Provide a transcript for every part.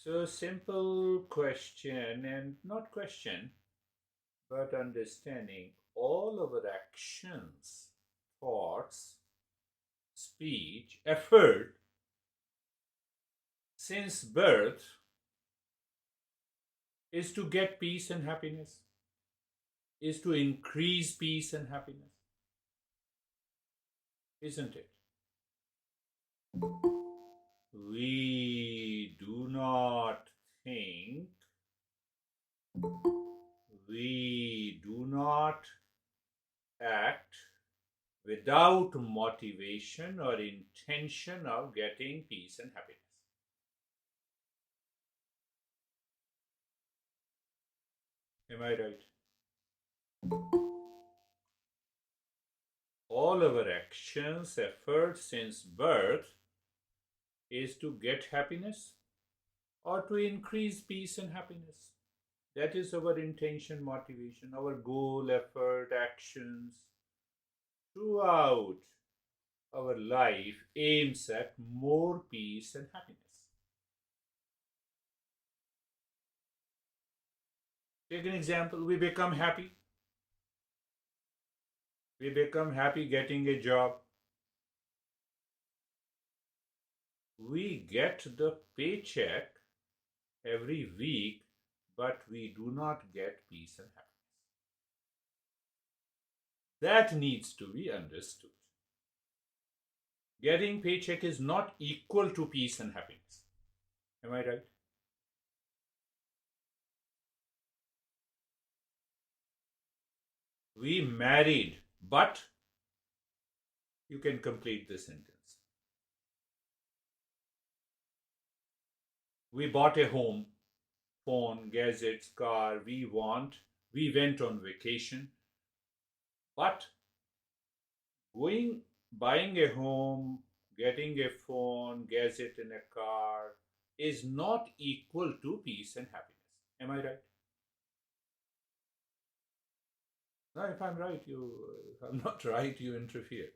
So, simple question, and not question, but understanding all our actions, thoughts, speech, effort since birth is to get peace and happiness, is to increase peace and happiness, isn't it? We do not think, we do not act without motivation or intention of getting peace and happiness. Am I right? All our actions, efforts since birth is to get happiness or to increase peace and happiness. That is our intention, motivation, our goal, effort, actions throughout our life aims at more peace and happiness. Take an example, we become happy. We become happy getting a job. We get the paycheck every week, but we do not get peace and happiness. That needs to be understood. Getting paycheck is not equal to peace and happiness. Am I right? We married, but you can complete the sentence. We bought a home, phone, gadgets, car, we went on vacation, but buying a home, getting a phone, gadget in a car is not equal to peace and happiness. Am I right? No, if I'm right, if I'm not right, you interfere.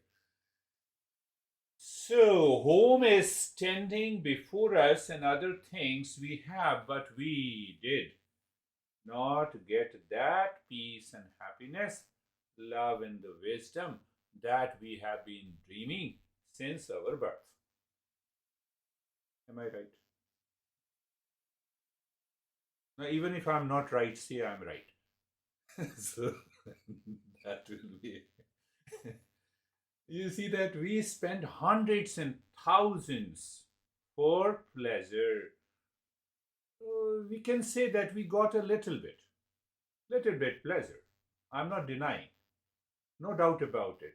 So, home is standing before us and other things we have, but we did not get that peace and happiness, love and the wisdom that we have been dreaming since our birth. Am I right? Now, even if I'm not right, say I'm right. So, that will be. You see that we spend hundreds and thousands for pleasure. We can say that we got a little bit pleasure. I'm not denying, no doubt about it.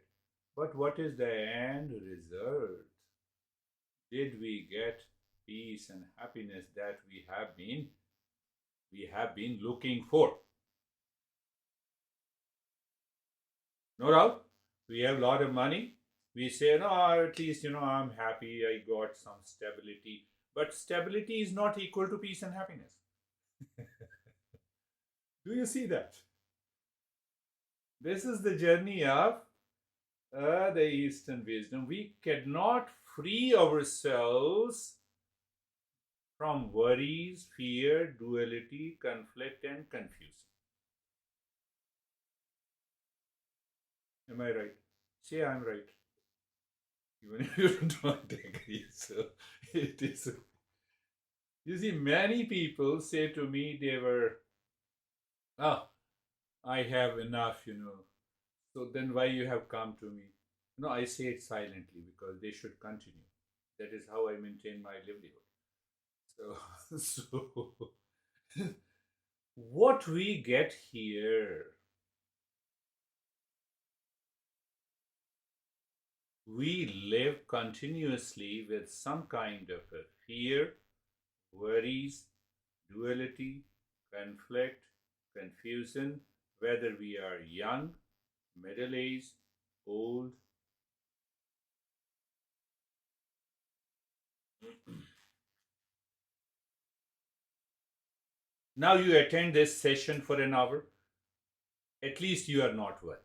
But what is the end result? Did we get peace and happiness that we have been looking for? No doubt. We have a lot of money. We say, no, at least, I'm happy. I got some stability. But stability is not equal to peace and happiness. Do you see that? This is the journey of the Eastern wisdom. We cannot free ourselves from worries, fear, duality, conflict, and confusion. Am I right? Say I'm right. Even if you don't agree. So it is. You see, many people say to me they were, oh, I have enough. So then why you have come to me? No, I say it silently because they should continue. That is how I maintain my livelihood. So, so what we get here, we live continuously with some kind of a fear, worries, duality, conflict, confusion, whether we are young, middle aged, old. Now you attend this session for an hour, at least you are not well.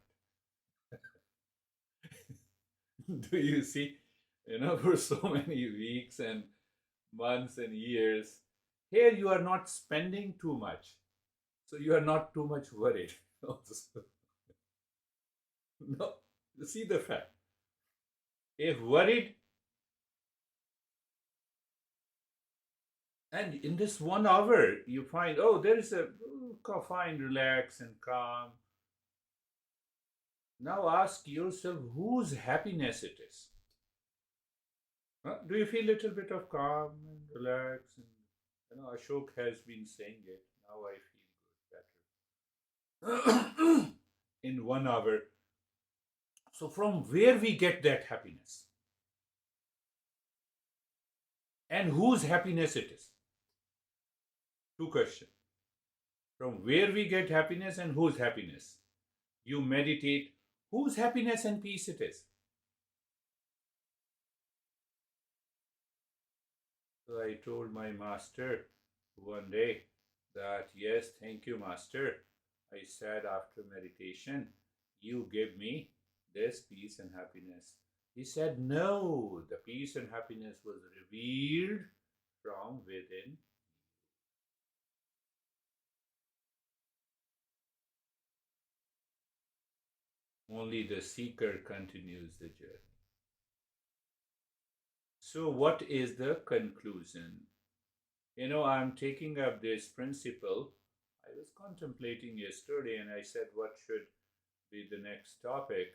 Do you see? For so many weeks and months and years, Here you are not spending too much, so you are not too much worried. No, you see the fact. If worried, and in this 1 hour you find, oh, there is a fine, relax and calm. Now ask yourself whose happiness it is. Huh? Do you feel a little bit of calm and relax? And, Ashok has been saying it. Now I feel good, better. In 1 hour. So from where we get that happiness? And whose happiness it is? Two questions. From where we get happiness and whose happiness? You meditate. Whose happiness and peace it is? So I told my master one day that, yes, thank you, master. I said after meditation, you give me this peace and happiness. He said, no, the peace and happiness was revealed from within. Only the seeker continues the journey. So, what is the conclusion? I'm taking up this principle. I was contemplating yesterday and I said, what should be the next topic?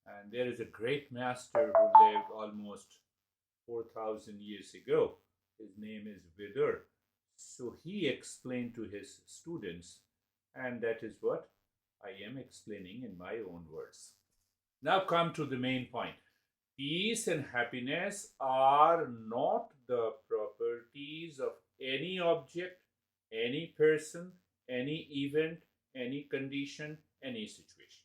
And there is a great master who lived almost 4,000 years ago. His name is Vidur. So he explained to his students, and that is what I am explaining in my own words. Now come to the main point. Peace and happiness are not the properties of any object, any person, any event, any condition, any situation.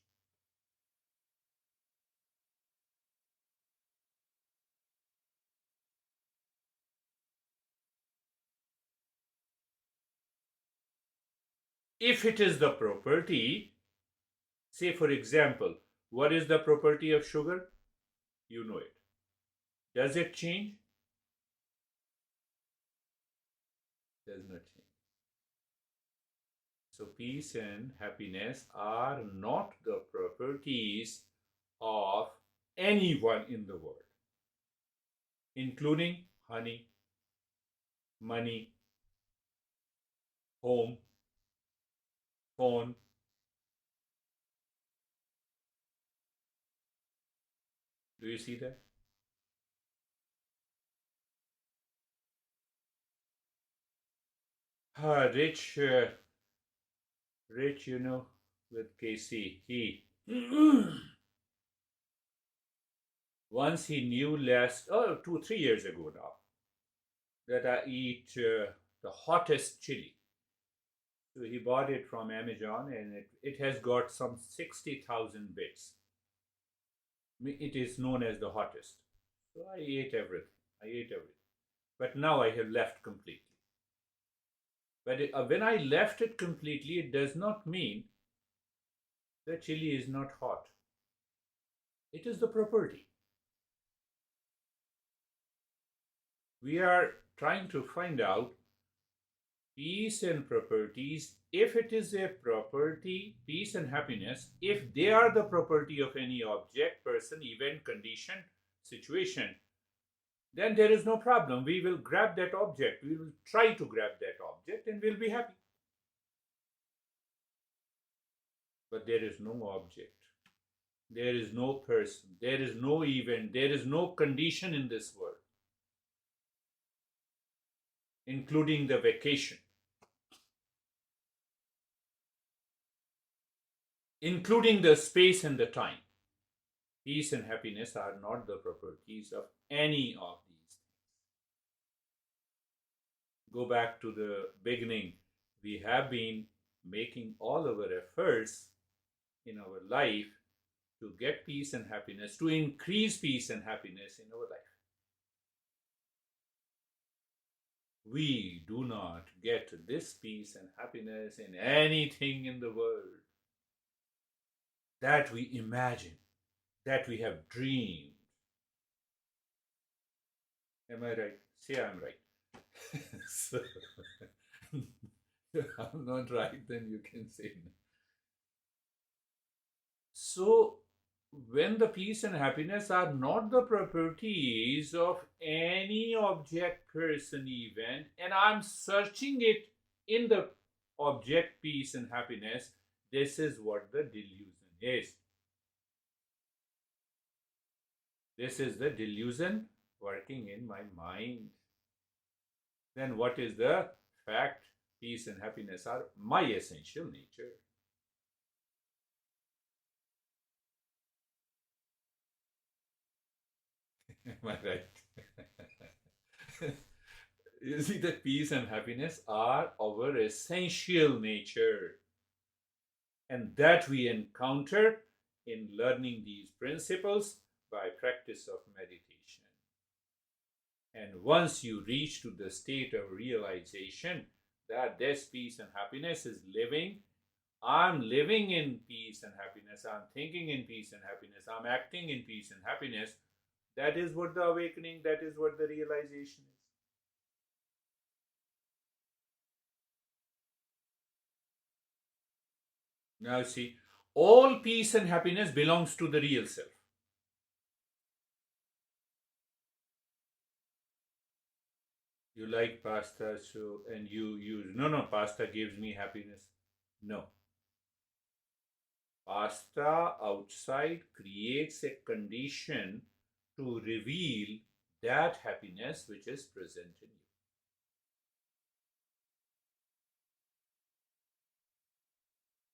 If it is the property, say for example, what is the property of sugar? You know it. Does it change? Does not change. So peace and happiness are not the properties of anyone in the world, including honey, money, home, phone. Do you see that? Rich, Rich, with KC, he once he knew 2, 3 years ago now, that I eat the hottest chili. So he bought it from Amazon and it has got some 60,000 bits. It is known as the hottest. So I ate everything. But now I have left completely. But when I left it completely, it does not mean the chili is not hot. It is the property. We are trying to find out peace and properties. If it is a property, peace and happiness, if they are the property of any object, person, event, condition, situation, then there is no problem. We will grab that object. We will try to grab that object and we'll be happy. But there is no object. There is no person. There is no event. There is no condition in this world, including the vacation, including the space and the time. Peace and happiness are not the properties of any of these things. Go back to the beginning. We have been making all our efforts in our life to get peace and happiness, to increase peace and happiness in our life. We do not get this peace and happiness in anything in the world that we imagine, that we have dreamed. Am I right? Say I'm right. So, I'm not right, then you can say no. So, when the peace and happiness are not the properties of any object, person, event, and I'm searching it in the object, peace, and happiness, this is what the delusion is. This is the delusion working in my mind. Then what is the fact? Peace and happiness are my essential nature. Am I right? You see that peace and happiness are our essential nature, and that we encounter in learning these principles by practice of meditation. And once you reach to the state of realization that this peace and happiness is living, I'm living in peace and happiness, I'm thinking in peace and happiness, I'm acting in peace and happiness, that is what the awakening, that is what the realization is. Now see, all peace and happiness belongs to the real self. You like pasta, so and you use no, pasta gives me happiness. No. Pasta outside creates a condition to reveal that happiness which is present in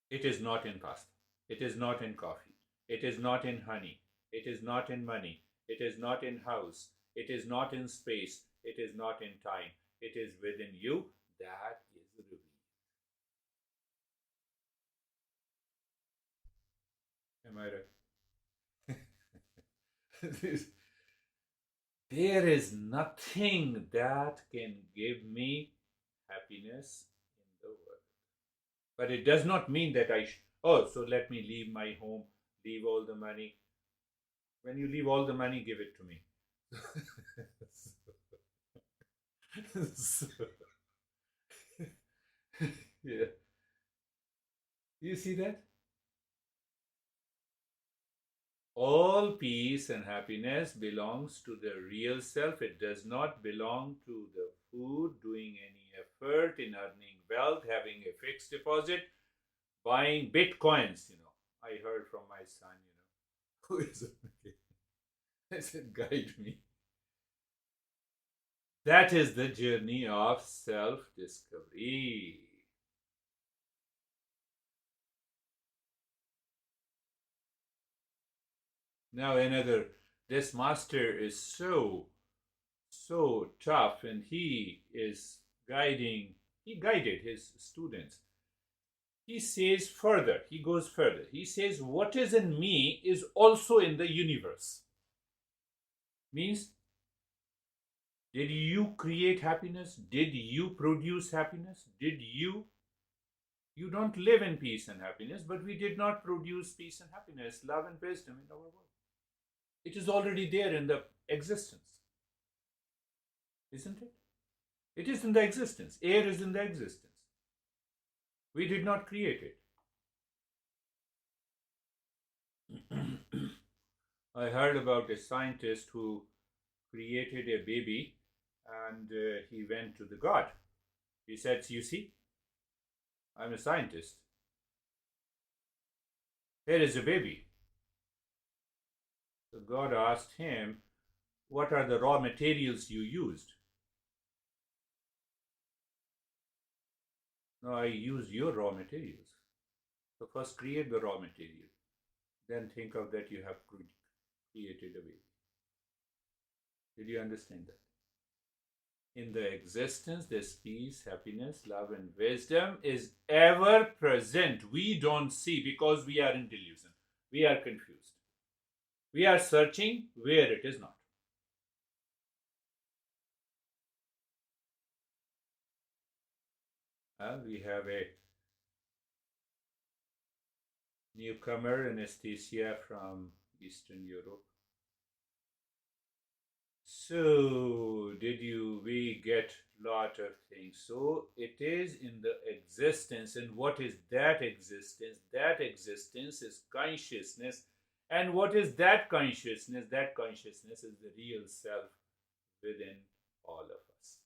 you. It is not in pasta. It is not in coffee. It is not in honey. It is not in money. It is not in house. It is not in space. It is not in time. It is within you. That is revealed. Am I right? There is nothing that can give me happiness in the world. But it does not mean that oh, so let me leave my home, leave all the money. When you leave all the money, give it to me. So, yeah. You see that? All peace and happiness belongs to the real self. It does not belong to the food, doing any effort in earning wealth, having a fixed deposit, buying bitcoins. I heard from my son, who is okay. I said, guide me. That is the journey of self discovery. Now, this master is so tough, and he guided his students. He says further, he goes further. He says, what is in me is also in the universe. Means, did you create happiness? Did you produce happiness? You don't live in peace and happiness, but we did not produce peace and happiness, love and wisdom in our world. It is already there in the existence, isn't it? It is in the existence. Air is in the existence. We did not create it. I heard about a scientist who created a baby, and he went to the God. He said, you see, I'm a scientist. Here is a baby. So God asked him, what are the raw materials you used? No, I used your raw materials. So first create the raw material. Then think of that you have created a baby. Did you understand that? In the existence, this peace, happiness, love, and wisdom is ever present. We don't see because we are in delusion. We are confused. We are searching where it is not. We have a newcomer, Anastasia, from Eastern Europe. So, did we get lot lot of things. So it is in the existence. And what is that existence? That existence is consciousness. And what is that consciousness? That consciousness is the real self within all of us.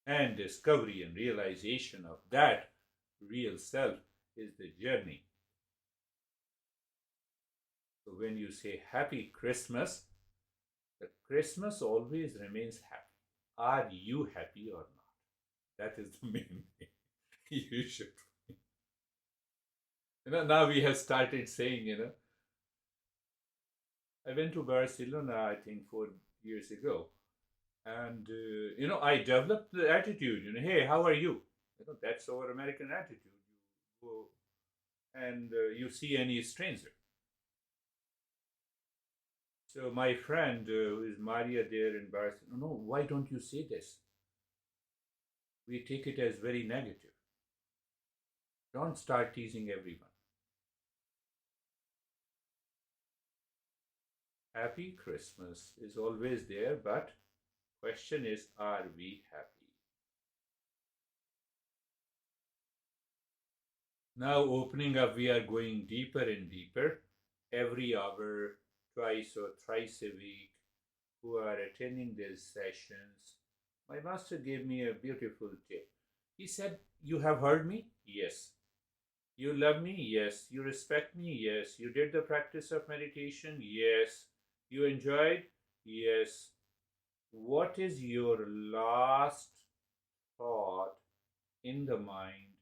And discovery and realization of that real self is the journey. So when you say happy Christmas, the Christmas always remains happy. Are you happy or not? That is the main thing. You should. Now we have started saying, I went to Barcelona, I think, 4 years ago. And, I developed the attitude, hey, how are you? That's our American attitude. You go and you see any stranger. So my friend, who is Maria there in Barcelona, no, why don't you say this? We take it as very negative. Don't start teasing everyone. Happy Christmas is always there, but question is, are we happy? Now opening up, we are going deeper and deeper. Every hour, twice or thrice a week, who are attending these sessions, my master gave me a beautiful tip. He said, you have heard me? Yes. You love me? Yes. You respect me? Yes. You did the practice of meditation? Yes. You enjoyed? Yes. What is your last thought in the mind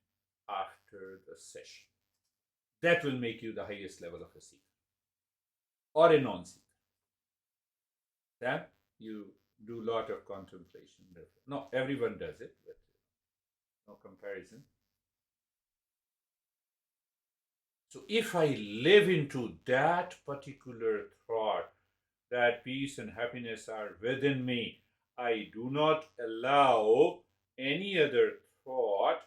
after the session? That will make you the highest level of a seeker or a non-seeker. Then you do a lot of contemplation. No, everyone does it, but no comparison. So if I live into that particular thought, that peace and happiness are within me, I do not allow any other thought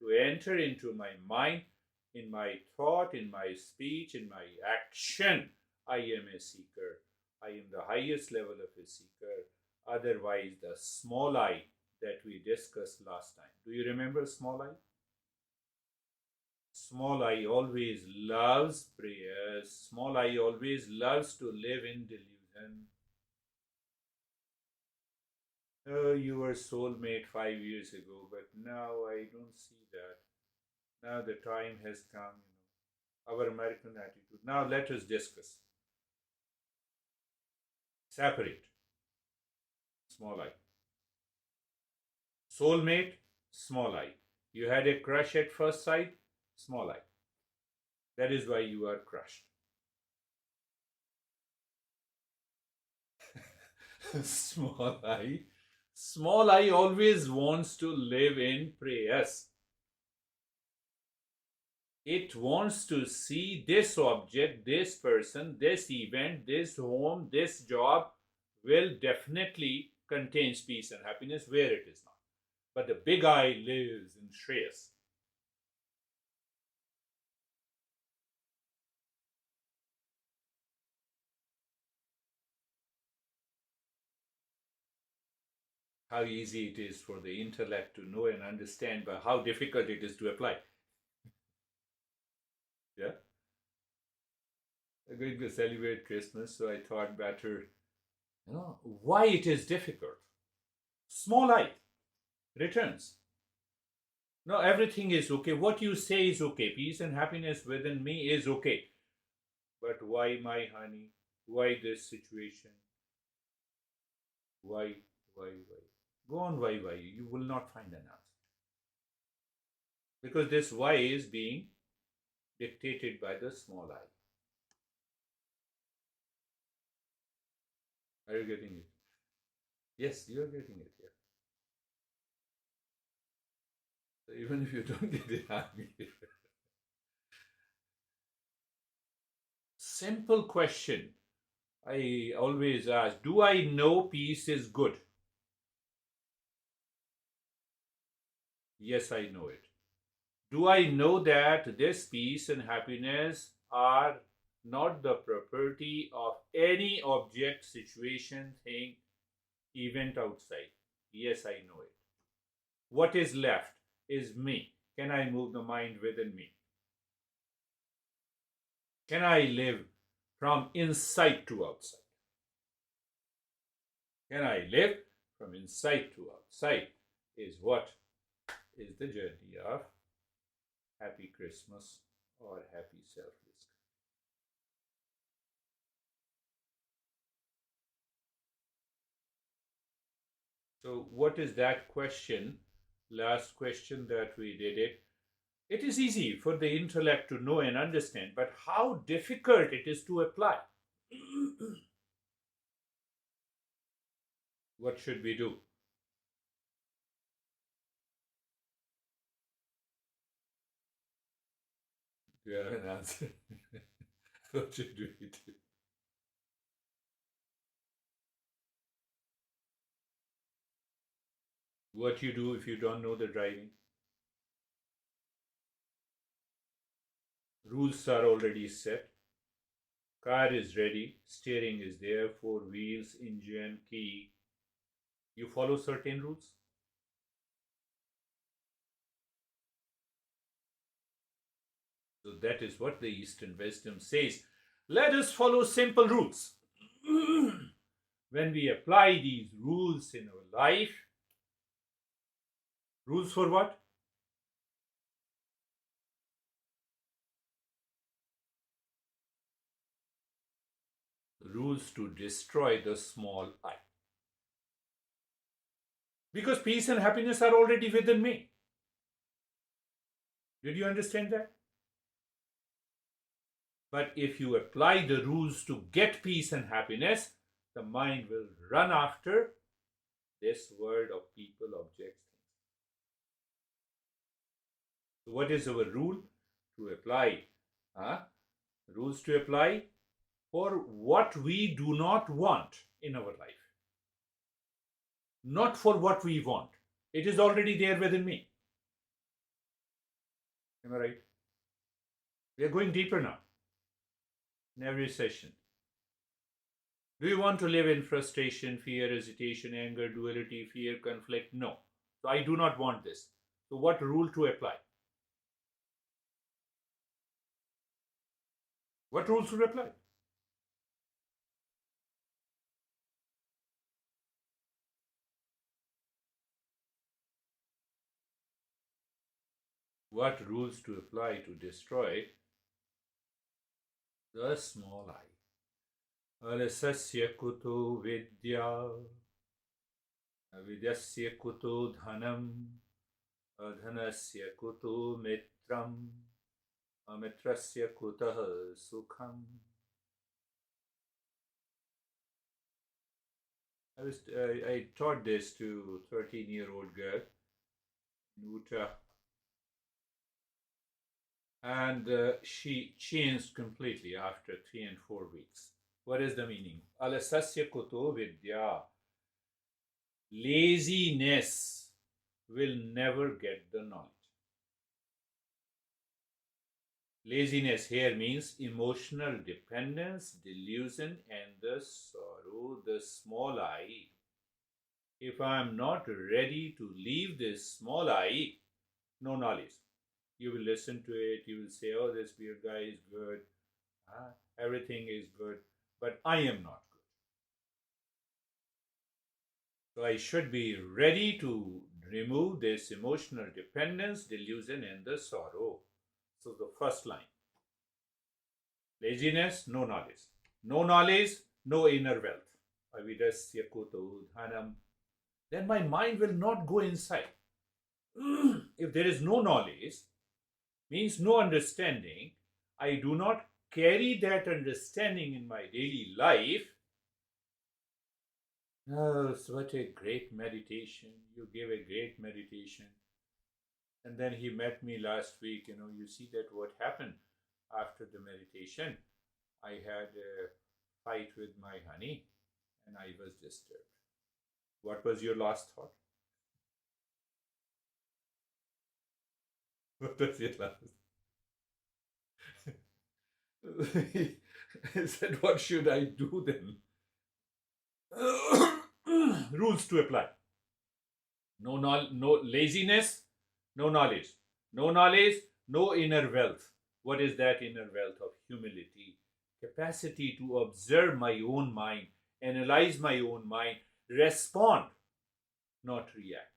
to enter into my mind. In my thought, in my speech, in my action, I am a seeker. I am the highest level of a seeker. Otherwise, the small I that we discussed last time. Do you remember small I? Small I always loves prayers. Small I always loves to live in delusion. Oh, you were soulmate 5 years ago, but now I don't see that. Now the time has come, our American attitude. Now let us discuss. Separate. Small I. Soulmate, small I. You had a crush at first sight, small I. That is why you are crushed. Small I. Small I always wants to live in prayers. It wants to see this object, this person, this event, this home, this job will definitely contains peace and happiness where it is not. But the big I lives in Shreyas. How easy it is for the intellect to know and understand, but how difficult it is to apply. Yeah? I'm going to celebrate Christmas, so I thought better, why it is difficult. Small I returns. No, everything is okay. What you say is okay. Peace and happiness within me is okay. But why, my honey? Why this situation? Why? Go on, why? You will not find an answer. Because this why is being dictated by the small I. Are you getting it? Yes, you are getting it. Yeah. So even if you don't get it, I'm here. Simple question. I always ask, do I know peace is good? Yes, I know it. Do I know that this peace and happiness are not the property of any object, situation, thing? event outside. Yes, I know it. What is left is me. Can I move the mind within me? Can I live from inside to outside? Can I live from inside to outside? Is what is the journey of happy Christmas or happy self risk. So, what is that question? Last question that we did it. It is easy for the intellect to know and understand, but how difficult it is to apply. What should we do? Do you have an answer? What should we do? What you do if you don't know the driving? Rules are already set. Car is ready, steering is there, four wheels, engine, key. You follow certain rules. So that is what the Eastern wisdom says. Let us follow simple rules. When we apply these rules in our life, rules for what? Rules to destroy the small I. Because peace and happiness are already within me. Did you understand that? But if you apply the rules to get peace and happiness, the mind will run after this world of people, objects, things. So, what is our rule to apply? Huh? Rules to apply for what we do not want in our life, not for what we want. It is already there within me. Am I right? We are going deeper now in every session. Do you want to live in frustration, fear, hesitation, anger, duality, fear, conflict? No. So I do not want this. So what rule to apply? What rules to apply? What rules to apply to destroy the small I? Alasasya kuto vidya, avidyasya kuto dhanam, adhanasya kuto mitram, amitrasya kutah sukham. I taught this to 13-year-old girl in Utah, and she changed completely after 3 and 4 weeks. What is the meaning? Alasasya kuto vidya. Laziness will never get the knowledge. Laziness here means emotional dependence, delusion, and the sorrow, the small I. If I am not ready to leave this small I, no knowledge. You will listen to it, you will say, oh, this beer guy is good, everything is good, but I am not good. So I should be ready to remove this emotional dependence, delusion, and the sorrow. So the first line. Laziness, no knowledge. No knowledge, no inner wealth. Avidasya kuto dhanam. Then my mind will not go inside. If there is no knowledge, means no understanding, I do not carry that understanding in my daily life. Oh, what a great meditation. You gave a great meditation. And then he met me last week. You see that what happened after the meditation. I had a fight with my honey and I was disturbed. What was your last thought? What was your last? I said, what should I do then? rules to apply. No laziness, no knowledge. No knowledge, no inner wealth. What is that inner wealth of humility? Capacity to observe my own mind, analyze my own mind, respond, not react.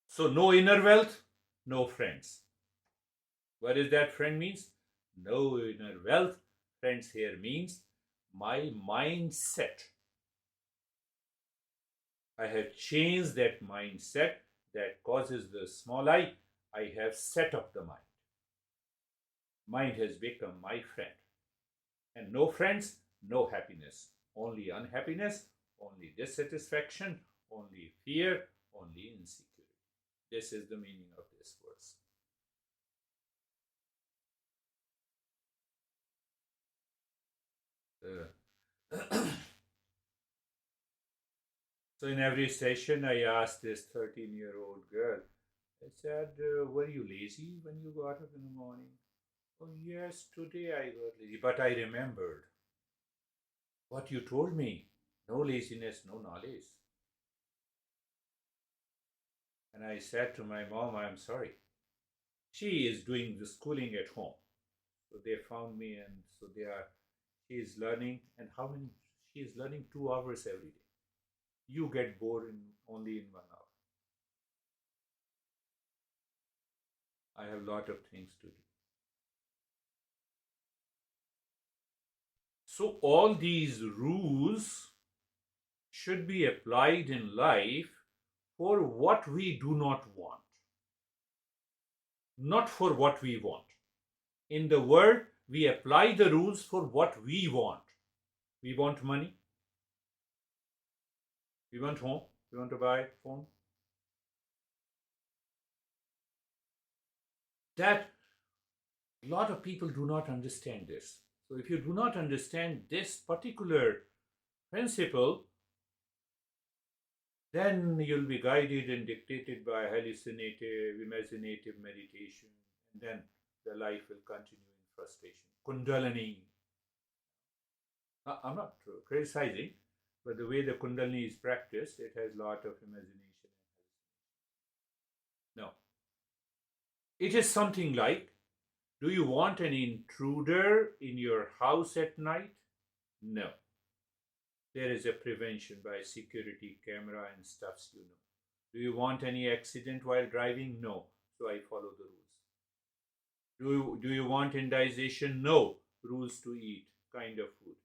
So, no inner wealth, no friends. What is that friend means? No inner wealth. Friends here means my mindset. I have changed that mindset that causes the small I. I have set up the mind. Mind has become my friend. And no friends, no happiness. Only unhappiness, only dissatisfaction, only fear, only insecurity. This is the meaning of this verse. So in every session, I asked this 13-year-old girl, I said, were you lazy when you got up in the morning? Oh, yes, today I got lazy. But I remembered what you told me. No laziness, no knowledge. And I said to my mom, I am sorry. She is doing the schooling at home. So they found me, and so she is learning. And how many? She is learning 2 hours every day. You get bored only in 1 hour. I have a lot of things to do. So all these rules should be applied in life for what we do not want, not for what we want. In the world, we apply the rules for what we want. We want money, we want home, we want to buy phone. That a lot of people do not understand this. So if you do not understand this particular principle, then you'll be guided and dictated by hallucinative, imaginative meditation, and then the life will continue in frustration. Kundalini. I'm not criticizing, but the way the Kundalini is practiced, it has a lot of imagination. No. It is something like, do you want an intruder in your house at night? No. There is a prevention by security camera and stuffs, you know. Do you want any accident while driving? No. So I follow the rules. Do you want indigestion? No. Rules to eat, kind of food.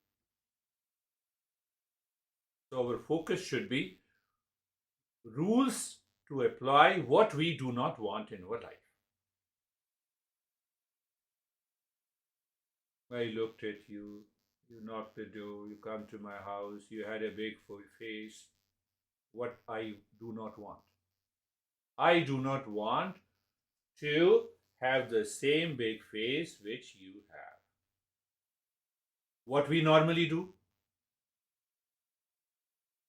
So our focus should be rules to apply what we do not want in our life. I looked at you, you knocked the door, you come to my house, you had a big face. What I do not want. I do not want to have the same big face which you have. What we normally do?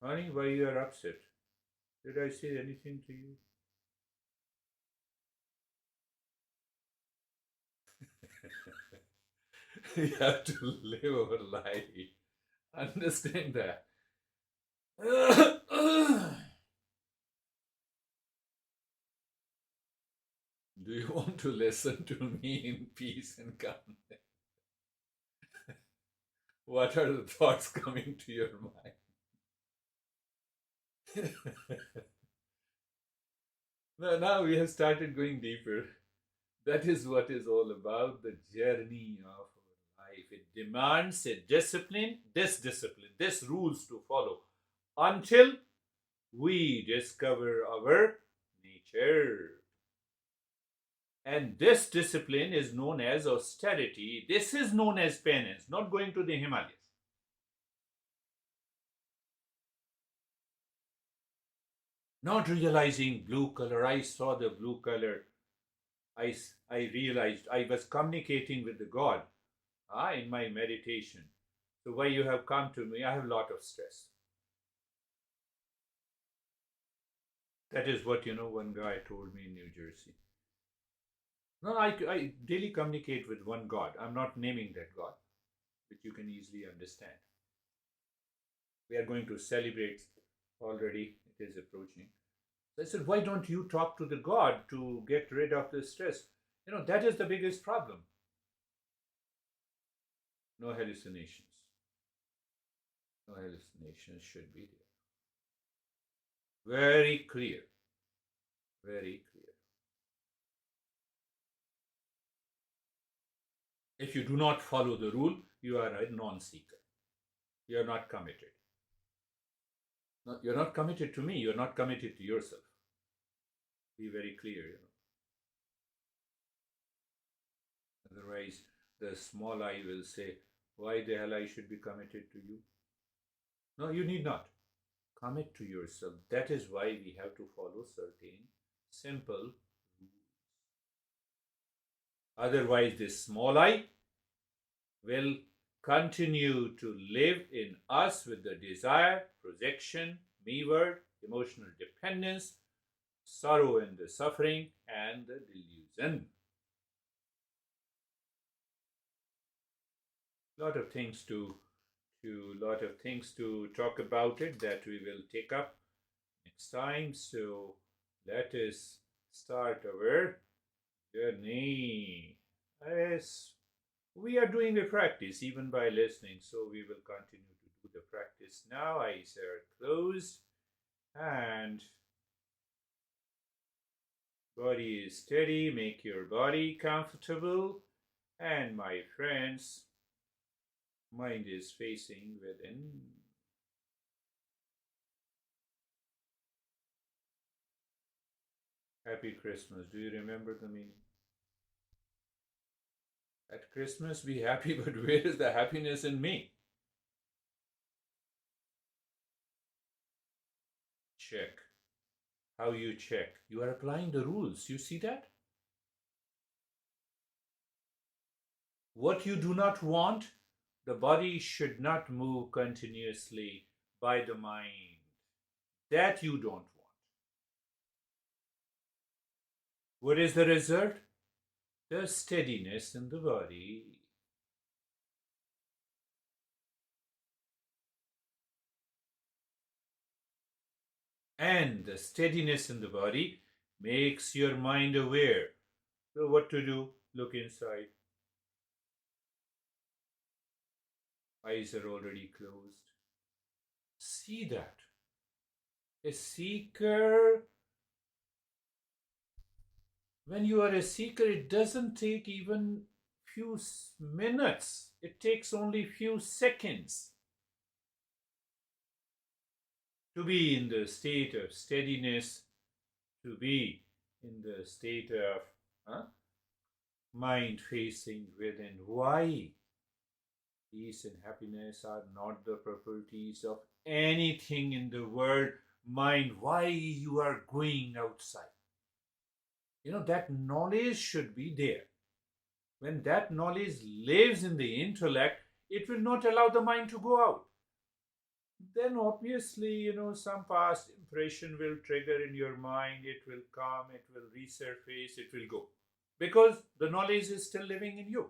Honey, why you are upset? Did I say anything to you? You have to live our life. Understand that. Do you want to listen to me in peace and calm? What are the thoughts coming to your mind? Now we have started going deeper. That is what is all about, the journey of our life. It demands a discipline, this rules to follow until we discover our nature. And this discipline is known as austerity. This is known as penance, not going to the Himalayas. Not realizing blue color. I saw the blue color. I realized I was communicating with the God in my meditation. So why you have come to me, I have a lot of stress. That is what, one guy told me in New Jersey. No, I daily communicate with one God. I'm not naming that God. which you can easily understand. We are going to celebrate already, it is approaching. So I said, why don't you talk to the God to get rid of the stress? That is the biggest problem. No hallucinations. No hallucinations should be there. Very clear. Very clear. If you do not follow the rule, you are a non-seeker. You are not committed. No, you're not committed to me. You're not committed to yourself. Be very clear. Otherwise, the small I will say, why the hell I should be committed to you? No, you need not. Commit to yourself. That is why we have to follow certain simple rules. Otherwise, this small I will continue to live in us with the desire, projection, me word, emotional dependence, sorrow and the suffering, and the delusion. Lot of things to talk about it that we will take up next time. So let us start our journey. Yes, we are doing a practice even by listening, so we will continue to do the practice now. Eyes are closed and body is steady. Make your body comfortable. And my friends, mind is facing within. Happy Christmas. Do you remember the meaning? At Christmas, be happy, but where is the happiness in me? Check. How you check? You are applying the rules. You see that? What you do not want, the body should not move continuously by the mind. That you don't want. What is the result? The steadiness in the body. And the steadiness in the body makes your mind aware. So what to do? Look inside. Eyes are already closed. See that. A seeker, when you are a seeker, it doesn't take even few minutes. It takes only few seconds to be in the state of steadiness, to be in the state of mind facing within. Why? Peace and happiness are not the properties of anything in the world. Mind, why you are going outside? That knowledge should be there. When that knowledge lives in the intellect, it will not allow the mind to go out. Then obviously, some past impression will trigger in your mind. It will come, it will resurface, it will go. Because the knowledge is still living in you.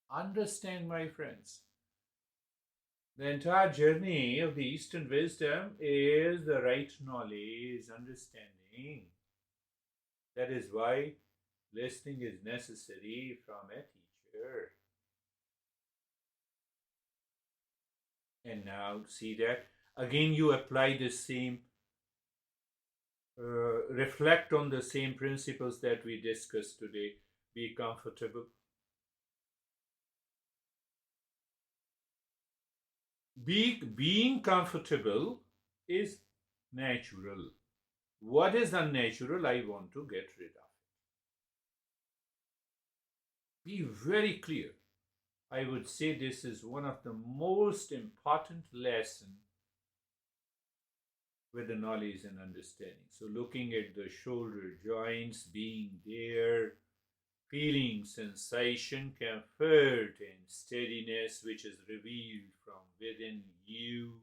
Understand, my friends. The entire journey of the Eastern wisdom is the right knowledge, understanding. That is why listening is necessary from a teacher. And now see that again you apply the same, reflect on the same principles that we discussed today. Be comfortable. Being comfortable is natural. What is unnatural, I want to get rid of. Be very clear. I would say this is one of the most important lessons with the knowledge and understanding. So looking at the shoulder joints, being there, feeling sensation, comfort and steadiness which is revealed from within you,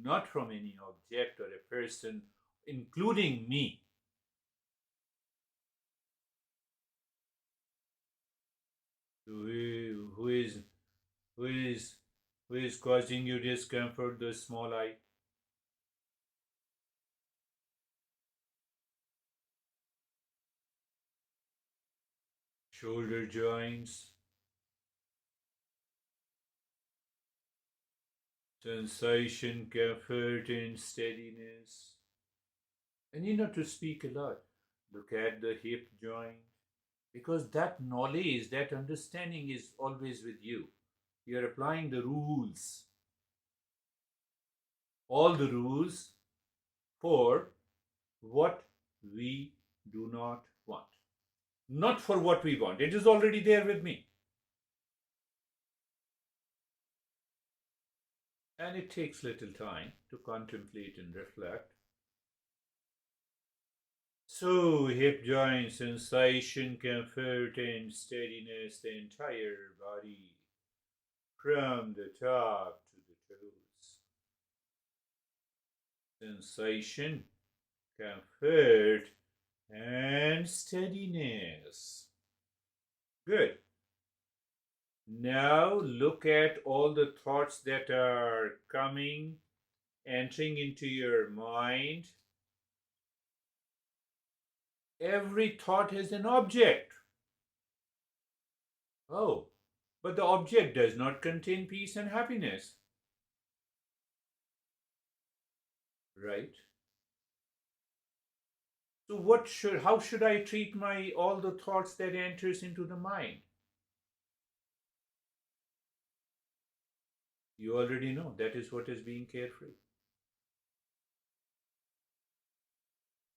not from any object or a person, including me. Who is who is who is causing you discomfort? The small eye. Shoulder joints, sensation, comfort, and steadiness. And you know to speak a lot. Look at the hip joint. Because that knowledge, that understanding is always with you. You're applying the rules, all the rules for what we do not want. Not for what we want. It is already there with me. And it takes little time to contemplate and reflect. So, hip joint sensation, comfort, and steadiness, the entire body from the top to the toes. Sensation, comfort, and steadiness. Good. Now look at all the thoughts that are coming, entering into your mind. Every thought has an object. Oh, but the object does not contain peace and happiness. Right? So how should I treat my all the thoughts that enters into the mind? You already know that is what is being carefree.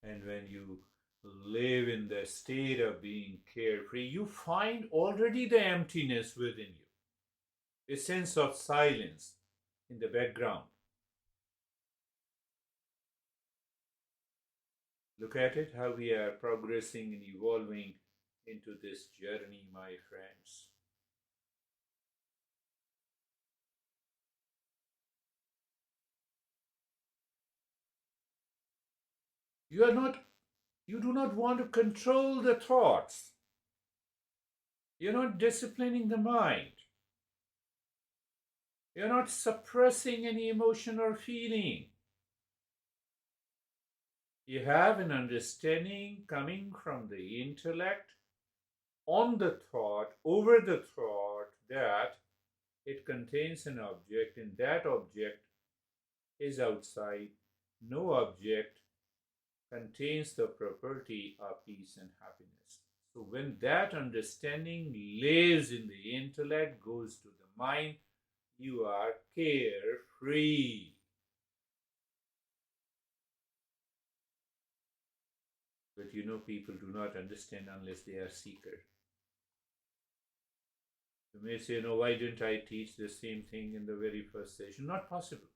And when you live in the state of being carefree, you find already the emptiness within you, a sense of silence in the background. Look at it, how we are progressing and evolving into this journey, my friends. You do not want to control the thoughts. You're not disciplining the mind. You're not suppressing any emotion or feeling. You have an understanding coming from the intellect on the thought, over the thought, that it contains an object and that object is outside. No object contains the property of peace and happiness. So when that understanding lives in the intellect, goes to the mind, you are carefree. But you know, people do not understand unless they are seeker. You may say, no, why didn't I teach the same thing in the very first session? Not possible.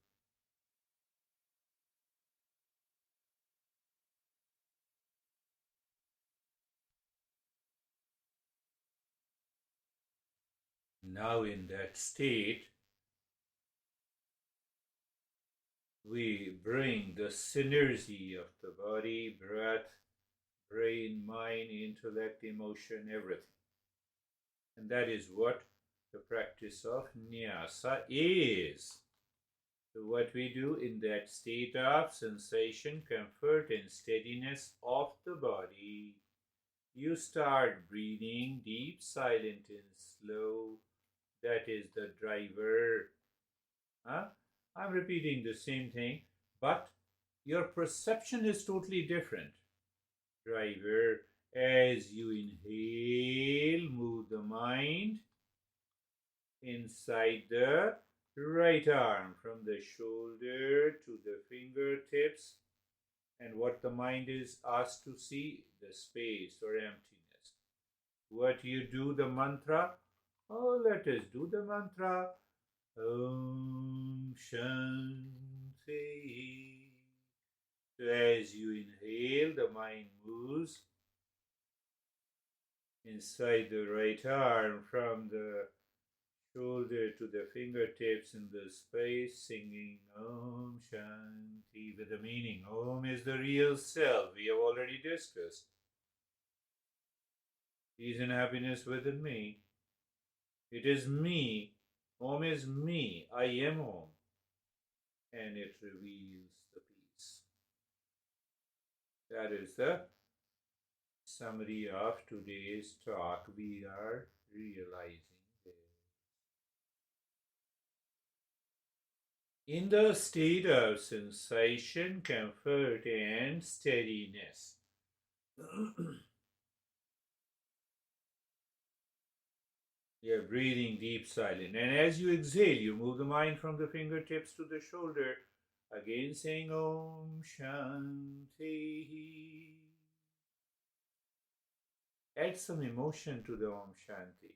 Now, in that state, we bring the synergy of the body, breath, brain, mind, intellect, emotion, everything. And that is what the practice of nyasa is. So, what we do in that state of sensation, comfort, and steadiness of the body, you start breathing deep, silent, and slow. That is the driver. Huh? I'm repeating the same thing, but your perception is totally different. Driver, as you inhale, move the mind inside the right arm from the shoulder to the fingertips. And what the mind is asked to see, the space or emptiness. What you do, the mantra? Oh, let us do the mantra. Om Shanti. So as you inhale, the mind moves inside the right arm from the shoulder to the fingertips in the space, singing Om Shanti with the meaning. Om is the real self, we have already discussed. Peace and happiness within me. It is me. Home is me. I am home. And it reveals the peace. That is the summary of today's talk. We are realizing this. In the state of sensation, comfort, and steadiness. You're breathing deep, silent. And as you exhale, you move the mind from the fingertips to the shoulder, again saying Om Shanti. Add some emotion to the Om Shanti.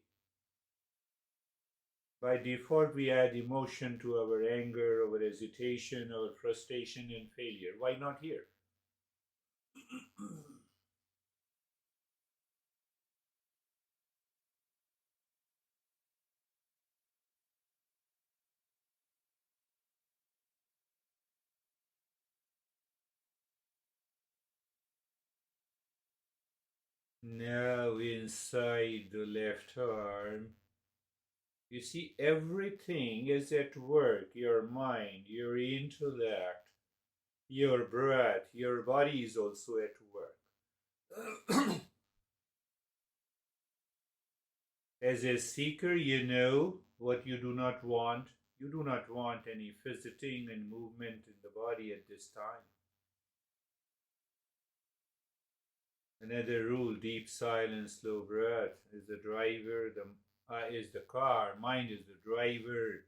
By default, we add emotion to our anger, our hesitation, our frustration, and failure. Why not here? Now, inside the left arm, you see everything is at work, your mind, your intellect, your breath, your body is also at work. As a seeker, you know what you do not want. You do not want any visiting and movement in the body at this time. Another rule: deep silence, slow breath is the driver, is the car, mind is the driver.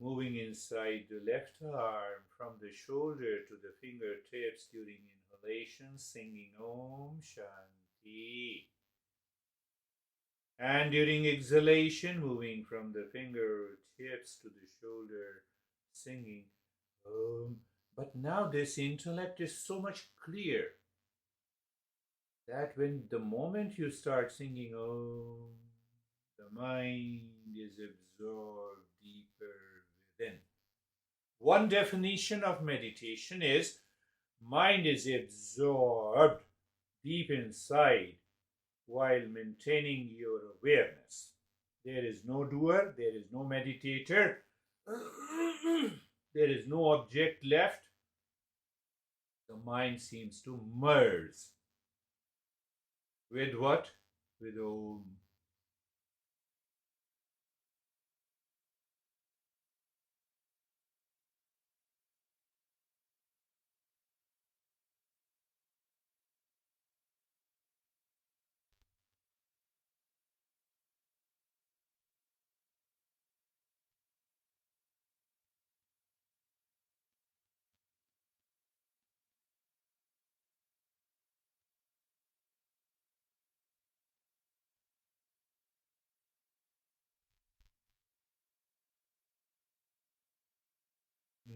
Moving inside the left arm from the shoulder to the fingertips during inhalation, singing Om Shanti. And during exhalation, moving from the fingertips to the shoulder, singing Om. But now this intellect is so much clear that when the moment you start singing Om, the mind is absorbed deeper within. One definition of meditation is mind is absorbed deep inside while maintaining your awareness. There is no doer, there is no meditator, there is no object left. The mind seems to merge with what? With Om.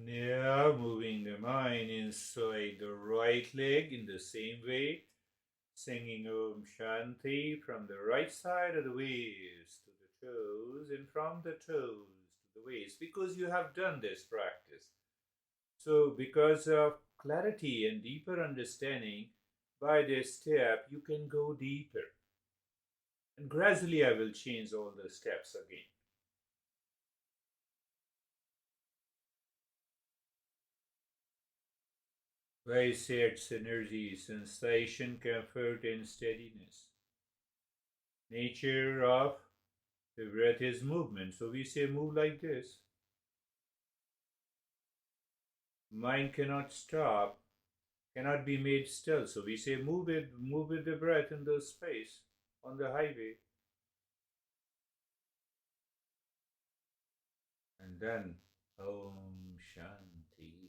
Now moving the mind inside the right leg in the same way, singing Om Shanti from the right side of the waist to the toes and from the toes to the waist, because you have done this practice. So, because of clarity and deeper understanding, by this step you can go deeper. And gradually I will change all the steps again. By sets energy, sensation, comfort, and steadiness. Nature of the breath is movement. So we say move like this. Mind cannot stop, cannot be made still. So we say move with the breath in the space on the highway. And then Om Shanti.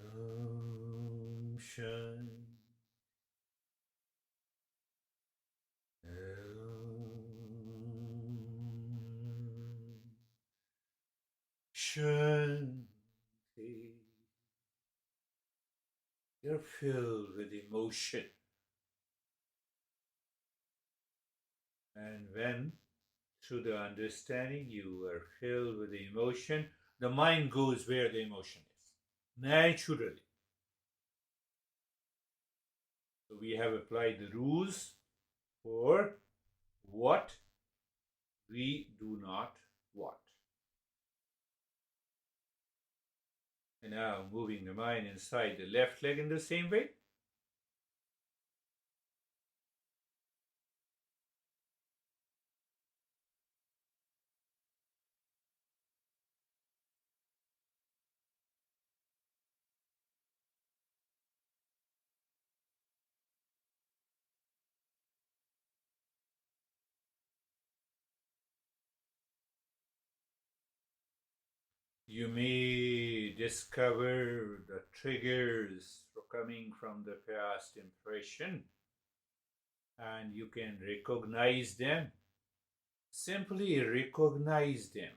Om Shanti. Shanti. You're filled with emotion. And when, through the understanding, you are filled with the emotion, the mind goes where the emotion is, naturally. So we have applied the rules for what we do not want. And now moving the mind inside the left leg in the same way. You may discover the triggers coming from the past impression, and you can recognize them. Simply recognize them.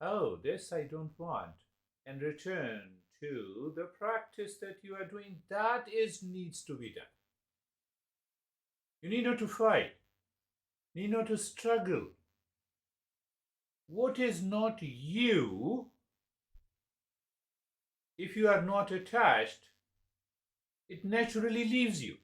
Oh, this I don't want. And return to the practice that you are doing. That is needs to be done. You need not to fight. You need not to struggle. What is not you, if you are not attached, it naturally leaves you.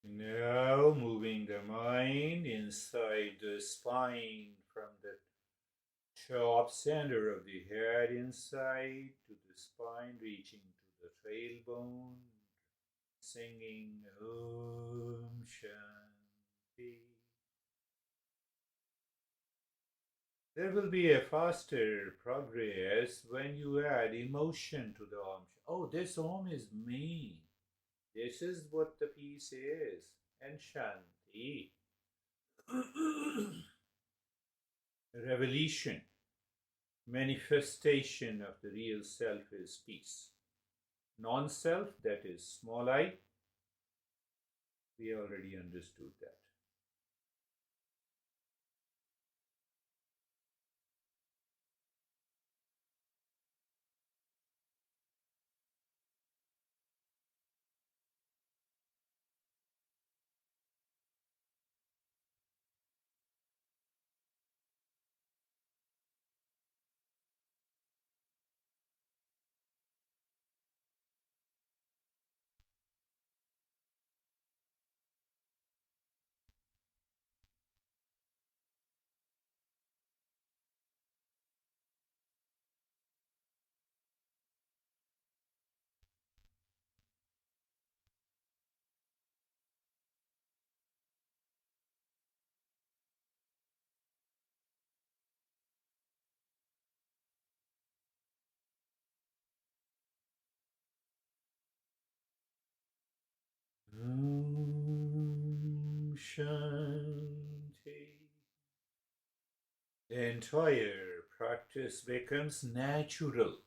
Now moving the mind inside the spine from the top center of the head inside to the spine, reaching to the tailbone, singing Om Shanti. There will be a faster progress when you add emotion to the Om. Oh, this Om is me. This is what the peace is. And Shanti. Revelation, manifestation of the real self is peace. Non self, that is small I, we already understood that. Om Shanti. The entire practice becomes natural.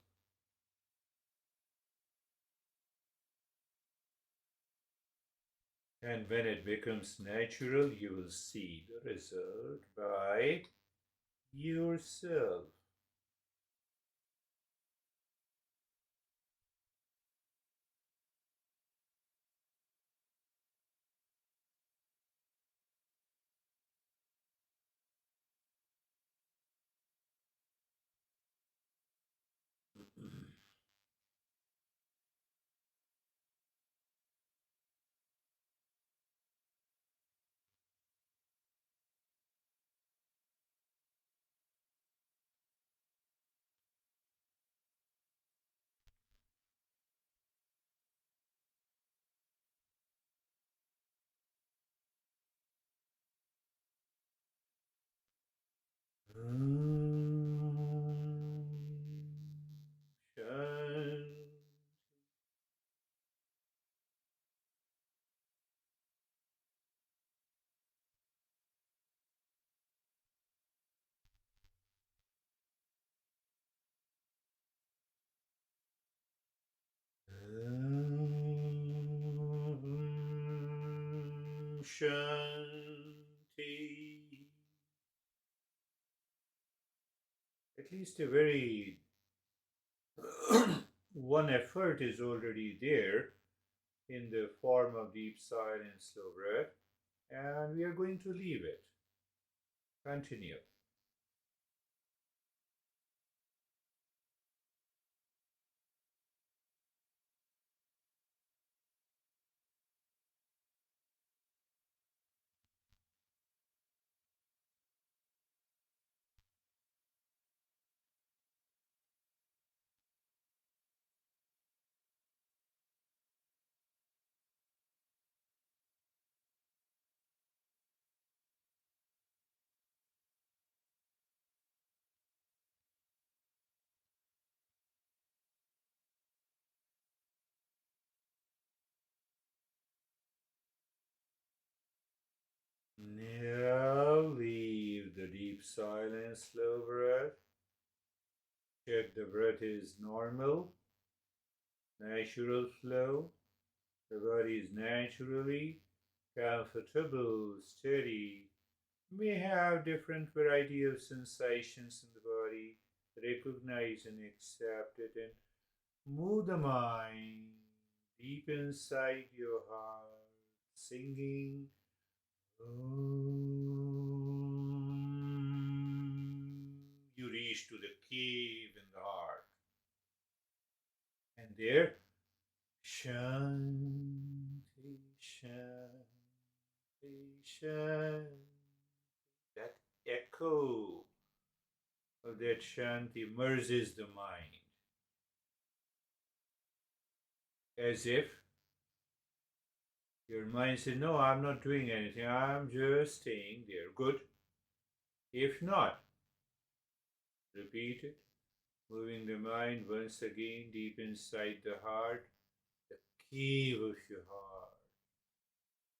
And when it becomes natural, you will see the result by yourself. Shanti. Shanti. At least a very one effort is already there in the form of deep silence, slow breath, and we are going to leave it. Continue. Now leave the deep silence, slow breath. Check the breath is normal, natural flow. The body is naturally comfortable, steady. May have different variety of sensations in the body. Recognize and accept it and move the mind deep inside your heart, singing You reach to the cave in the heart, and there, Shanti, Shanti, Shanti. That echo of that Shanti immerses the mind as if your mind says, no, I'm not doing anything, I'm just staying there. Good. If not, repeat it, moving the mind once again deep inside the heart, the cave of your heart,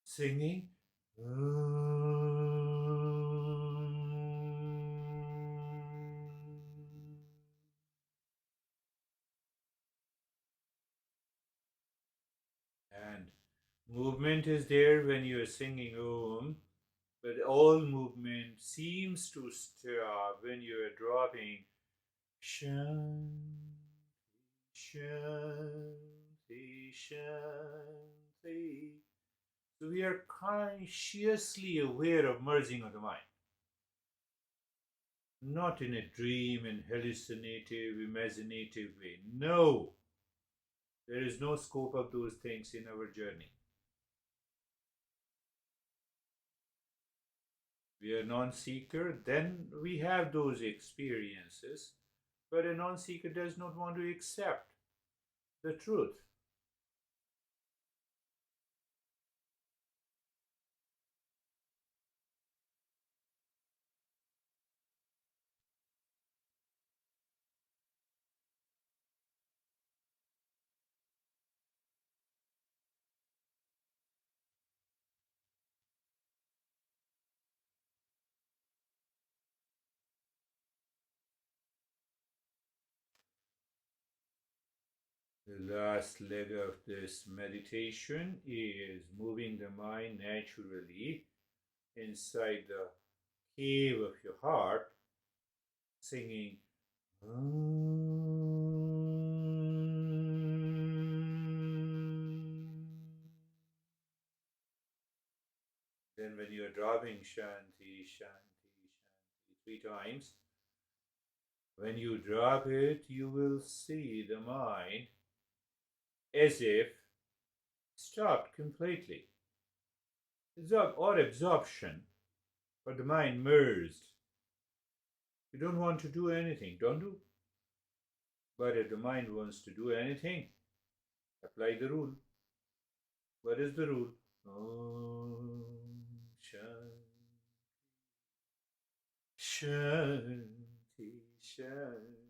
singing. And movement is there when you are singing Om, but all movement seems to stop when you are dropping Shanti, Shanti, Shanti. So we are consciously aware of merging of the mind, not in a dream and hallucinative, imaginative way. No, there is no scope of those things in our journey. We are non-seeker, then we have those experiences, but a non-seeker does not want to accept the truth. The last leg of this meditation is moving the mind naturally inside the cave of your heart, singing Then when you are dropping Shanti, Shanti, Shanti 3 times, when you drop it, you will see the mind as if stopped completely. Or absorption, but the mind merged. You don't want to do anything, don't you? But if the mind wants to do anything, apply the rule. What is the rule? Om Shanti. Shanti, Shanti.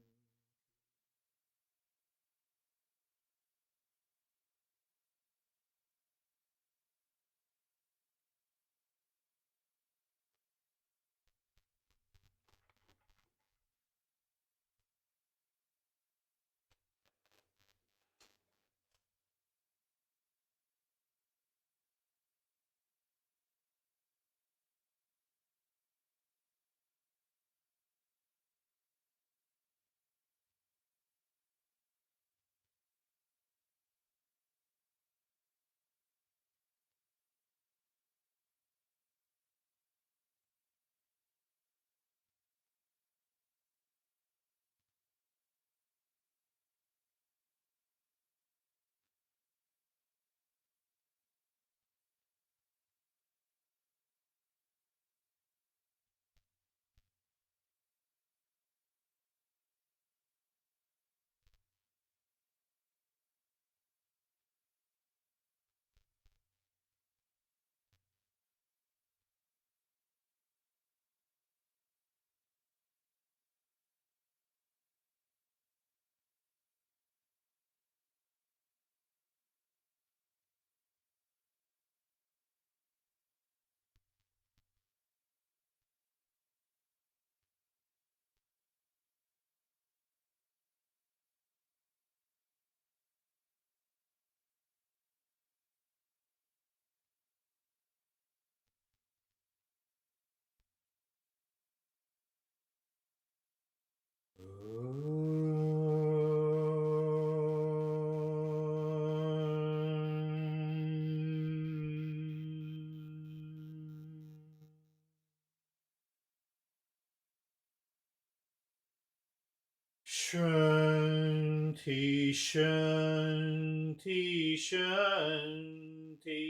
Shanti, Shanti, Shanti.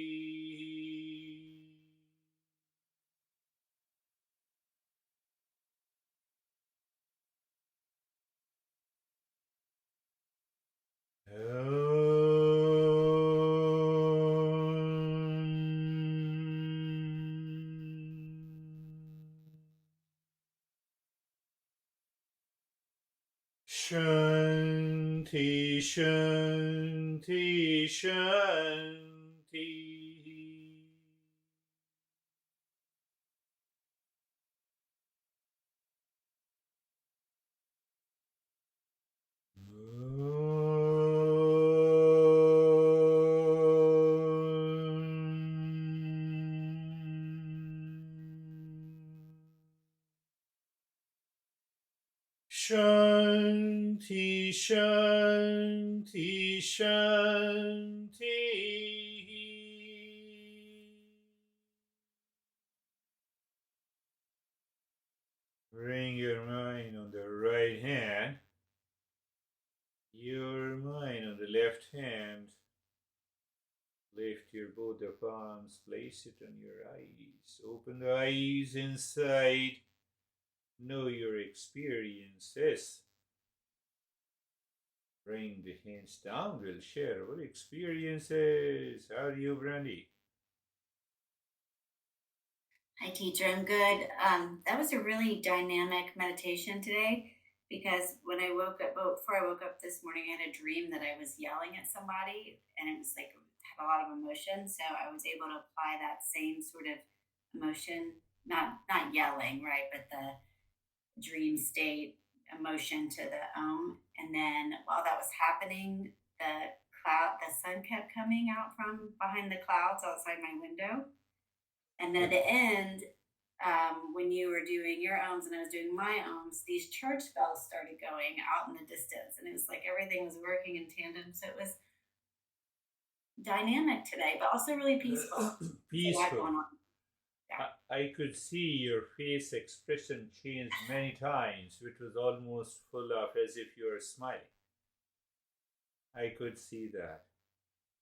Shanti, Shanti, Shanti. Shanti, Shanti, Shanti. Bring your mind on the right hand, your mind on the left hand. Lift your both the palms, place it on your eyes. Open the eyes inside. Know your experiences. Bring the hands down. We'll share our experiences. How are you, Brandy? Hi, teacher. I'm good. That was a really dynamic meditation today because when I woke up, well, before I woke up this morning, I had a dream that I was yelling at somebody and it was like had a lot of emotion. So I was able to apply that same sort of emotion, not yelling, right, but the dream state emotion to the And then while that was happening, the sun kept coming out from behind the clouds outside my window. And then at the end, when you were doing your ohms and I was doing my ohms, these church bells started going out in the distance. And it was like everything was working in tandem. So it was dynamic today, but also really peaceful. There's a lot Peaceful. going on. Yeah. I could see your face expression change many times, which was almost full of as if you were smiling. I could see that.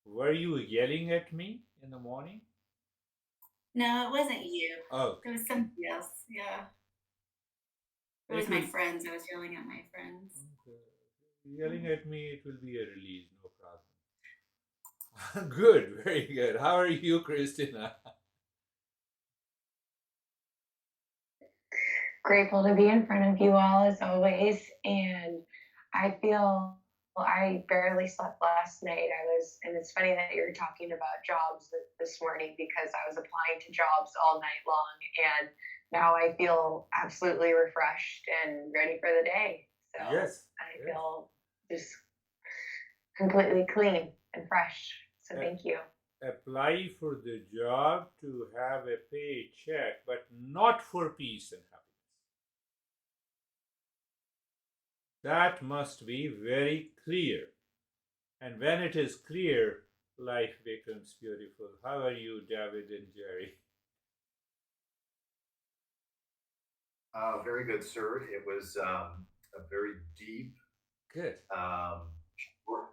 Were you yelling at me in the morning? No, it wasn't you. It Okay. was somebody else. Yeah. It was It my will. friends. I was yelling at my friends. Okay. Yelling Mhm. at me, it will be a release, no problem. Good, very good. How are you, Christina? Grateful to be in front of you all as always. And I feel I barely slept last night. And it's funny that you're talking about jobs this morning because I was applying to jobs all night long. And now I feel absolutely refreshed and ready for the day. So Yes, I yes. feel just completely clean and fresh. So thank you. Apply for the job to have a paycheck, but not for peace and happiness. That must be very clear. And when it is clear, life becomes beautiful. How are you, David and Jerry? Very good, sir. It was a very deep, Good. short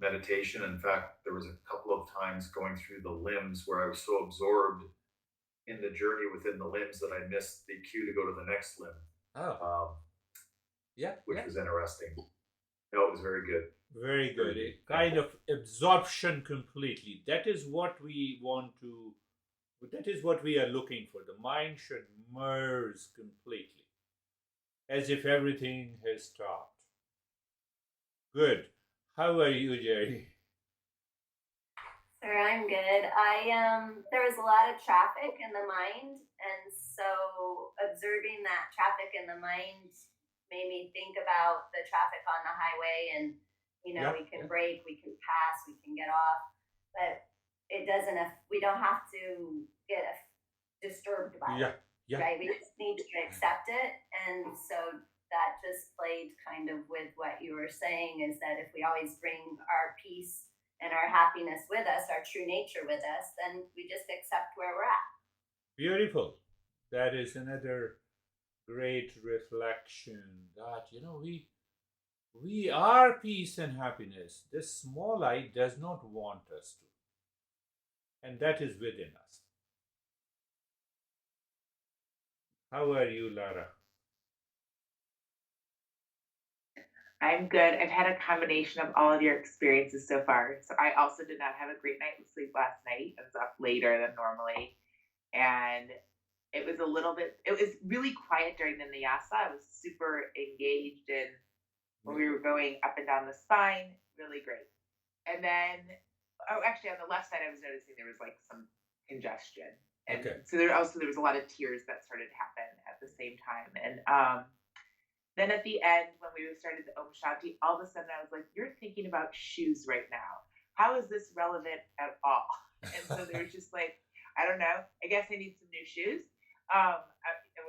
meditation. In fact, there was a couple of times going through the limbs where I was so absorbed in the journey within the limbs that I missed the cue to go to the next limb, Oh, yeah, which yeah. was interesting. No, it was very good. Very good. Very A good. kind of absorption completely. That is what we want to, that is what we are looking for. The mind should merge completely, as if everything has stopped. Good. How are you, Jerry? Sir, I'm good. There was a lot of traffic in the mind, and so observing that traffic in the mind made me think about the traffic on the highway, and Yeah, we can yeah. brake, we can pass, we can get off, but it doesn't. We don't have to get disturbed by Yeah, it, yeah. right? We just need to accept it, and so that just played kind of with what you were saying, is that if we always bring our peace and our happiness with us, our true nature with us, then we just accept where we're at. Beautiful. That is another great reflection that, we are peace and happiness. This small I does not want us to. And that is within us. How are you, Lara? I'm good. I've had a combination of all of your experiences so far. So I also did not have a great night's sleep last night. I was up later than normally. And it was really quiet during the Nyasa. I was super engaged in when we were going up and down the spine. Really great. And then, oh, actually on the left side, I was noticing there was like some congestion. And Okay. so there was a lot of tears that started to happen at the same time. And, then at the end, when we started the Om Shanti, all of a sudden I was like, "You're thinking about shoes right now. How is this relevant at all?" And so there was just like, I don't know. I guess I need some new shoes. I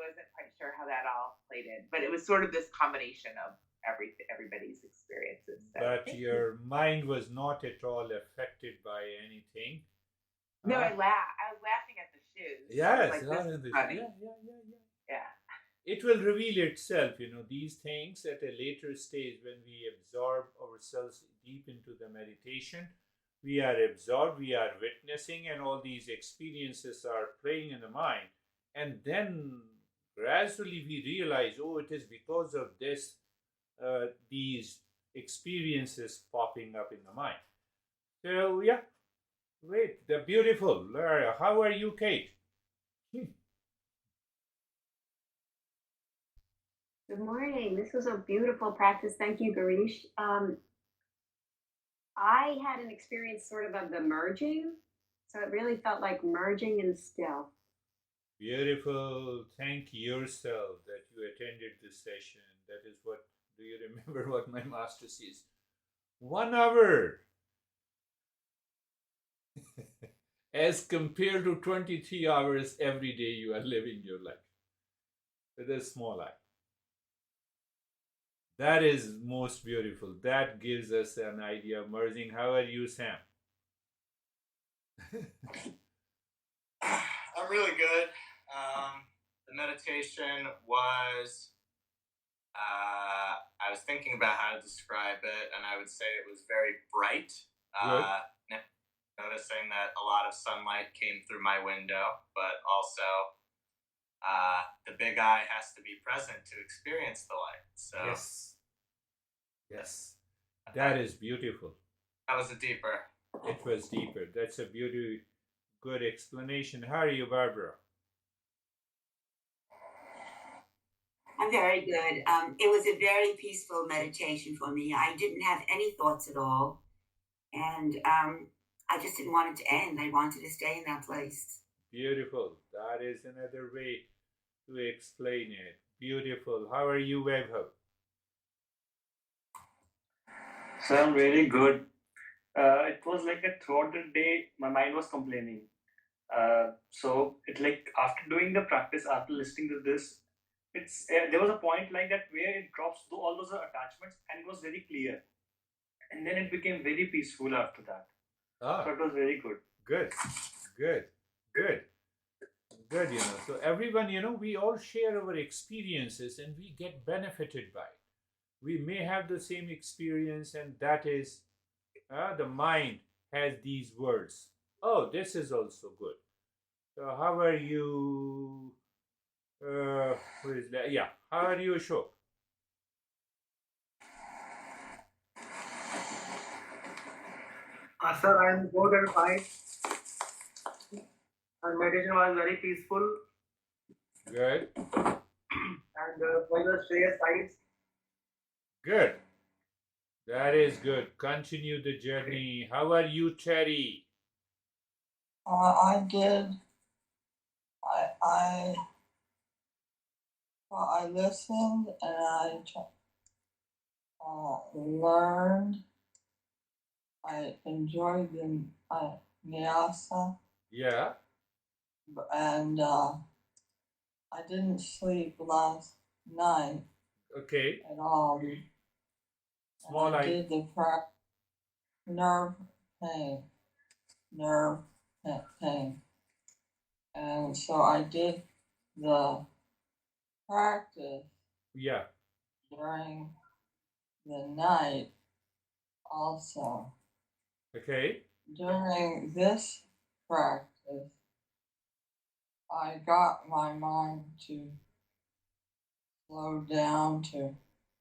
wasn't quite sure how that all played in, but it was sort of this combination of everybody's experiences. So, But your mind was not at all affected by anything. No, I was laughing at the shoes. Yes, like, this is funny. Yeah. It will reveal itself, these things at a later stage when we absorb ourselves deep into the meditation. We are absorbed, we are witnessing, and all these experiences are playing in the mind. And then gradually we realize, oh, it is because of this, these experiences popping up in the mind. So, yeah, great. They're beautiful. Lara, how are you, Kate? Good morning. This was a beautiful practice. Thank you, Girish. I had an experience sort of the merging. So it really felt like merging and still. Beautiful. Thank yourself that you attended this session. That is what, do you remember what my master says? 1 hour as compared to 23 hours every day you are living your life with a small eye. That is most beautiful. That gives us an idea of merging. How are you, Sam? I'm really good. The meditation was, I was thinking about how to describe it, and I would say it was very bright. Noticing that a lot of sunlight came through my window, but also the big eye has to be present to experience the light. So Yes. That is beautiful. That was a deeper. It was deeper. That's a good explanation. How are you, Barbara? I'm very good. It was a very peaceful meditation for me. I didn't have any thoughts at all. And I just didn't want it to end. I wanted to stay in that place. Beautiful. That is another way to explain it. Beautiful. How are you, Vaibhav? So I'm really good. It was like a throughout the day, my mind was complaining. So it like after doing the practice, after listening to this, it's there was a point like that where it drops through all those attachments and it was very clear, and then it became very peaceful after that. So it was very good. Good, good, good, good. So everyone, we all share our experiences and we get benefited by it. We may have the same experience, and that is the mind has these words. Oh, this is also good. So how are you? Who is that? Yeah, how are you, Ashok? Sir, I'm good and fine. Our meditation was very peaceful Good, and from the stress sides. good. That is good. Continue the journey. How are you, Terry? I did. I I listened and I learned. I enjoyed the nyasa, Yeah. and I didn't sleep last night Okay. at all. Small and I eye. did the nerve pain, and so I did the practice Yeah. during the night also. Okay. During this practice, I got my mind to slow down to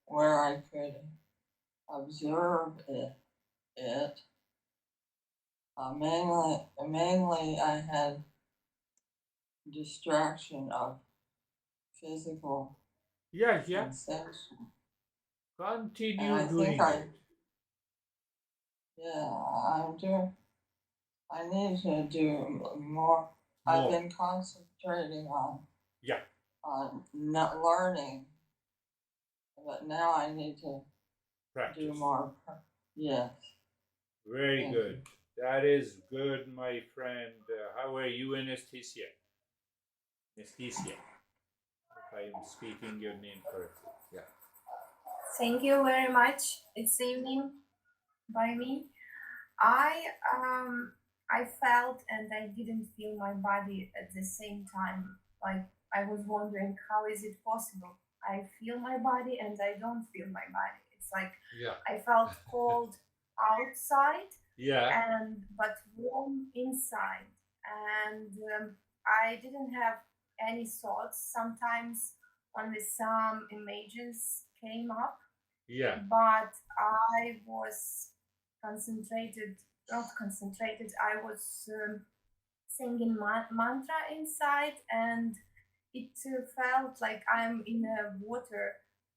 where I could observe it. Mainly, I had distraction of physical Yeah. sensation. Continue And I doing think it. I'm doing. I need to do more. I've been concentrating on not learning, but now I need to Practice. do more. Yes. Very Thank good. That is good, my friend. How are you, Anesthesia? Anesthesia. If I am speaking your name correctly. Yeah. Thank you very much. It's evening by me. I felt and I didn't feel my body at the same time. Like I was wondering how is it possible? I feel my body and I don't feel my body. It's like I felt cold outside, but warm inside. And I didn't have any thoughts. Sometimes only some images came up. Yeah. But I was not concentrated. I was singing mantra inside, and it felt like I'm in a water,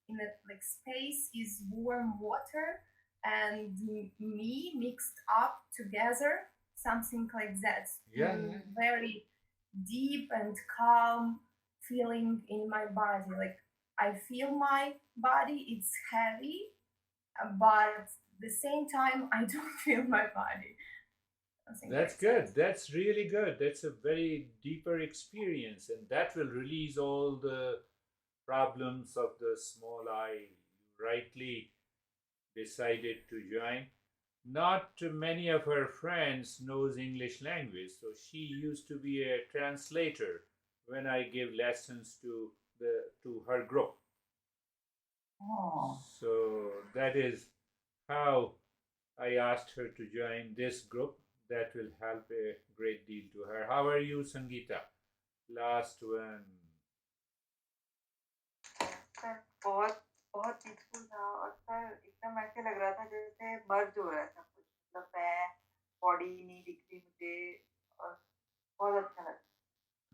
like space is warm water, and me mixed up together, something like that. Very deep and calm feeling in my body. Like I feel my body, it's heavy, but at the same time, I don't feel my body. That's good. That's really good. That's a very deeper experience, and that will release all the problems of the small eye. You rightly decided to join. Not many of her friends knows English language, so she used to be a translator when I give lessons to her group. Oh. So that is how I asked her to join this group. That will help a great deal to her. How are you, Sangeeta? Last one. Sir बहुत बहुत peaceful था और sir एकदम ऐसे लग रहा था जैसे मर्ज हो रहा था कुछ मतलब मैं बॉडी नहीं दिख रही मुझे और बहुत अच्छा लगा.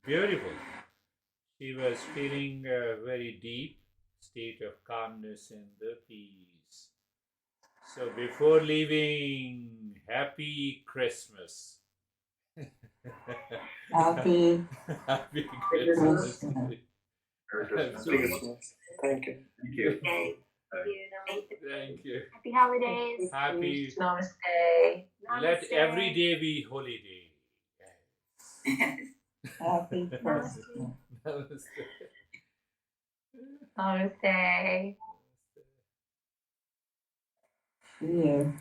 Beautiful. She was feeling very deep state of calmness and the peace. So before leaving, happy Christmas. Happy Happy Christmas. Christmas. Merry Christmas. Thank you. Thank you. Okay. Thank you. Happy holidays. Happy. Namaste. Let every day be holy day. Happy Christmas. Namaste. Namaste. See you.